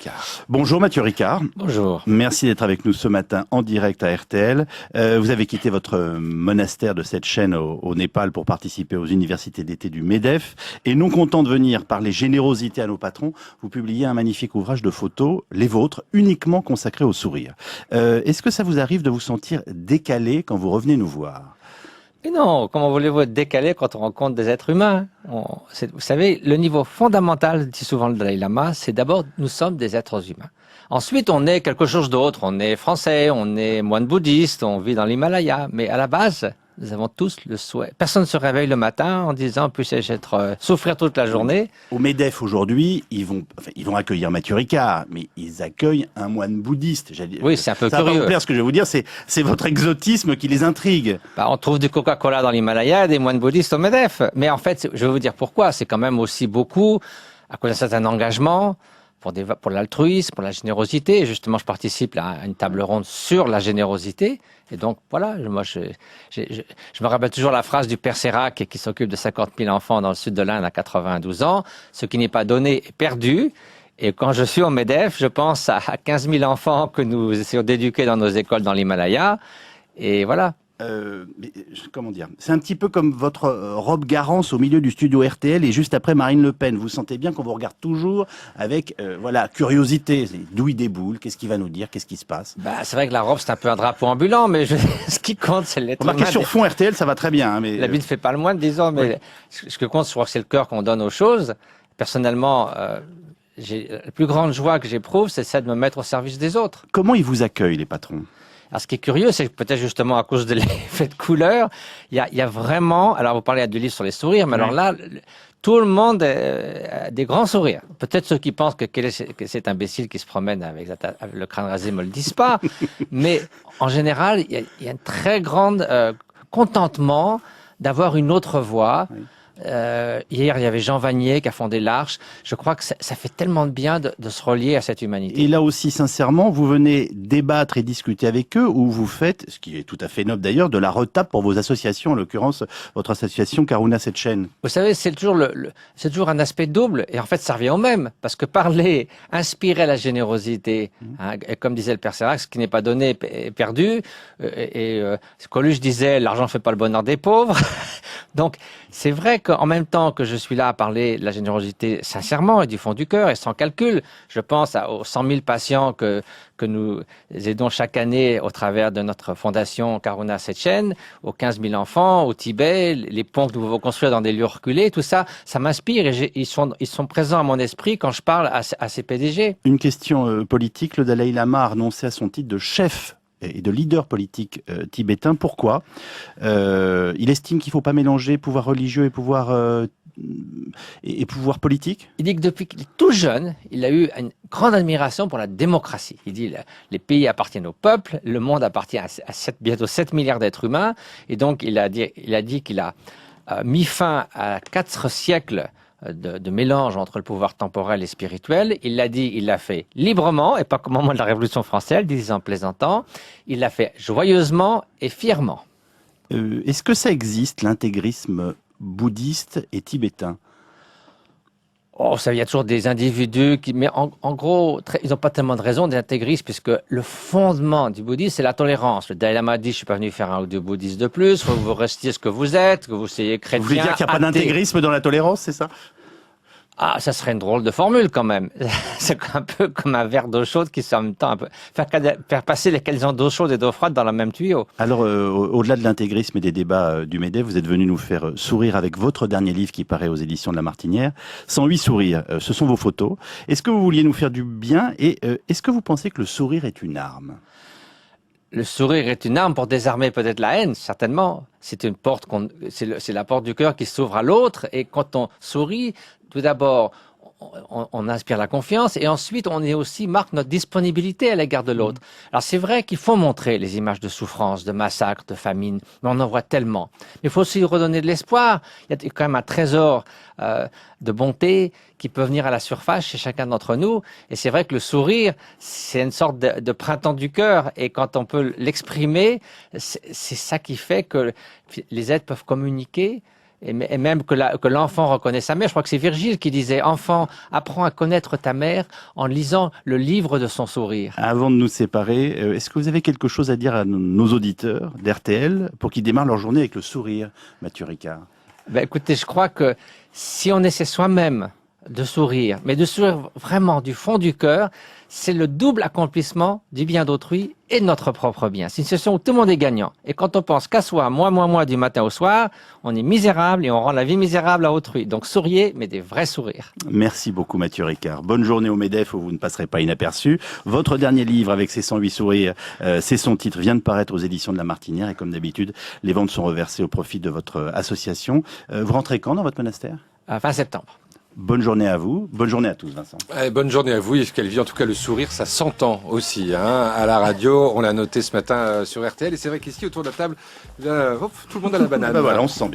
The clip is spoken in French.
Ricard. Bonjour Mathieu Ricard. Bonjour. Merci d'être avec nous ce matin en direct à RTL. Vous avez quitté votre monastère de cette chaîne au Népal pour participer aux universités d'été du MEDEF. Et non content de venir parler générosité à nos patrons, vous publiez un magnifique ouvrage de photos, les vôtres, uniquement consacré au sourire. Est-ce que ça vous arrive de vous sentir décalé quand vous revenez nous voir ? Et non, comment voulez-vous être décalé quand on rencontre des êtres humains? Vous savez, le niveau fondamental, dit souvent le Dalai Lama, c'est d'abord, nous sommes des êtres humains. Ensuite, on est quelque chose d'autre. On est français, on est moine bouddhiste, on vit dans l'Himalaya. Mais à la base, nous avons tous le souhait. Personne ne se réveille le matin en disant « puisse-je souffrir toute la journée ?» Au MEDEF, aujourd'hui, ils vont accueillir Mathieu Ricard, mais ils accueillent un moine bouddhiste. Oui, c'est un peu ça curieux. Ça va vous plaire, ce que je vais vous dire, c'est votre exotisme qui les intrigue. On trouve du Coca-Cola dans l'Himalaya et des moines bouddhistes au MEDEF. Mais en fait, je vais vous dire pourquoi. C'est quand même aussi beaucoup, à cause d'un certain engagement, pour l'altruisme, pour la générosité. Et justement, je participe à une table ronde sur la générosité. Et donc, voilà, moi, je me rappelle toujours la phrase du père Sérac qui s'occupe de 50 000 enfants dans le sud de l'Inde à 92 ans. Ce qui n'est pas donné est perdu. Et quand je suis au MEDEF, je pense à 15 000 enfants que nous essayons d'éduquer dans nos écoles dans l'Himalaya. Et voilà. Comment dire, c'est un petit peu comme votre robe Garance au milieu du studio RTL et juste après Marine Le Pen. Vous sentez bien qu'on vous regarde toujours avec curiosité. D'où il déboule, qu'est-ce qu'il va nous dire, qu'est-ce qui se passe. C'est vrai que la robe c'est un peu un drapeau ambulant, mais ce qui compte c'est l'être humain. Remarquez, sur fond RTL ça va très bien. Hein, mais l'habit ne fait pas le moine, disons. Mais oui. Ce que compte, je crois que c'est le cœur qu'on donne aux choses. Personnellement, la plus grande joie que j'éprouve, c'est celle de me mettre au service des autres. Comment ils vous accueillent, les patrons ? Alors, ce qui est curieux, c'est que peut-être justement à cause de l'effet de couleur, il y a vraiment, alors vous parlez du livre sur les sourires, mais alors là, tout le monde a des grands sourires. Peut-être ceux qui pensent que c'est imbécile qui se promène avec le crâne rasé me le disent pas, mais en général, il y a un très grand contentement d'avoir une autre voix. Oui. Hier, il y avait Jean Vanier qui a fondé l'Arche. Je crois que ça fait tellement de bien de se relier à cette humanité. Et là aussi, sincèrement, vous venez débattre et discuter avec eux ou vous faites, ce qui est tout à fait noble d'ailleurs, de la retape pour vos associations, en l'occurrence votre association Karuna Setchen. Vous savez, c'est toujours un aspect double et en fait, ça revient au même. Parce que parler, inspirer la générosité, hein, et comme disait le père Sérac, ce qui n'est pas donné est perdu. Coluche disait, l'argent ne fait pas le bonheur des pauvres. Donc, c'est vrai qu'en même temps que je suis là à parler de la générosité sincèrement et du fond du cœur et sans calcul, je pense aux 100 000 patients que nous aidons chaque année au travers de notre fondation Karuna Setchen, aux 15 000 enfants au Tibet, les ponts que nous devons construire dans des lieux reculés, tout ça, ça m'inspire et ils sont présents à mon esprit quand je parle à ces PDG. Une question politique, le Dalai Lama a renoncé à son titre de chef et de leader politique tibétain. Pourquoi ? Il estime qu'il ne faut pas mélanger pouvoir religieux et pouvoir politique ? Il dit que depuis qu'il est tout jeune, il a eu une grande admiration pour la démocratie. Il dit les pays appartiennent au peuple, le monde appartient à bientôt 7 milliards d'êtres humains. Et donc, il a dit qu'il a mis fin à 4 siècles de mélange entre le pouvoir temporel et spirituel. Il l'a dit, il l'a fait librement, et pas comme au moment de la Révolution française, disant en plaisantant. Il l'a fait joyeusement et fièrement. Est-ce que ça existe, l'intégrisme bouddhiste et tibétain ? Il y a toujours des individus mais en gros, ils n'ont pas tellement de raison d'intégrisme, puisque le fondement du bouddhisme, c'est la tolérance. Le Dalai Lama dit, je suis pas venu faire un ou deux bouddhistes de plus, faut que vous restiez ce que vous êtes, que vous soyez chrétien. Vous voulez dire qu'il n'y a pas d'intégrisme dans la tolérance, c'est ça ? Ah, ça serait une drôle de formule quand même. C'est un peu comme un verre d'eau chaude qui, en même temps, faire passer les qualités d'eau chaude et d'eau froide dans le même tuyau. Alors, au-delà de l'intégrisme et des débats du MEDEF, vous êtes venu nous faire sourire avec votre dernier livre qui paraît aux éditions de La Martinière. 108 sourires, ce sont vos photos. Est-ce que vous vouliez nous faire du bien et est-ce que vous pensez que le sourire est une arme ? Le sourire est une arme pour désarmer peut-être la haine, certainement. C'est une porte, c'est la porte du cœur qui s'ouvre à l'autre. Et quand on sourit, tout d'abord, on inspire la confiance et ensuite on est aussi marque notre disponibilité à l'égard de l'autre. Alors c'est vrai qu'il faut montrer les images de souffrance, de massacre, de famine, mais on en voit tellement. Mais il faut aussi redonner de l'espoir. Il y a quand même un trésor de bonté qui peut venir à la surface chez chacun d'entre nous. Et c'est vrai que le sourire, c'est une sorte de printemps du cœur. Et quand on peut l'exprimer, c'est ça qui fait que les êtres peuvent communiquer et même que l'enfant reconnaît sa mère. Je crois que c'est Virgile qui disait « Enfant, apprends à connaître ta mère en lisant le livre de son sourire ». Avant de nous séparer, est-ce que vous avez quelque chose à dire à nos auditeurs d'RTL pour qu'ils démarrent leur journée avec le sourire, Mathieu Ricard? Ben, écoutez, je crois que si on essaie soi-même de sourire, mais de sourire vraiment du fond du cœur, c'est le double accomplissement du bien d'autrui et de notre propre bien. C'est une situation où tout le monde est gagnant. Et quand on pense qu'à soi, moi, du matin au soir, on est misérable et on rend la vie misérable à autrui. Donc souriez, mais des vrais sourires. Merci beaucoup Mathieu Ricard. Bonne journée au MEDEF où vous ne passerez pas inaperçu. Votre dernier livre avec ses 108 sourires, c'est son titre, vient de paraître aux éditions de La Martinière et comme d'habitude, les ventes sont reversées au profit de votre association. Vous rentrez quand dans votre monastère? Fin septembre. Bonne journée à vous, bonne journée à tous Vincent. Bonne journée à vous, Yves Calvi. En tout cas, le sourire, ça s'entend aussi. À la radio, on l'a noté ce matin sur RTL. Et c'est vrai qu'ici, autour de la table, tout le monde a la banane. Voilà, on se sent bien.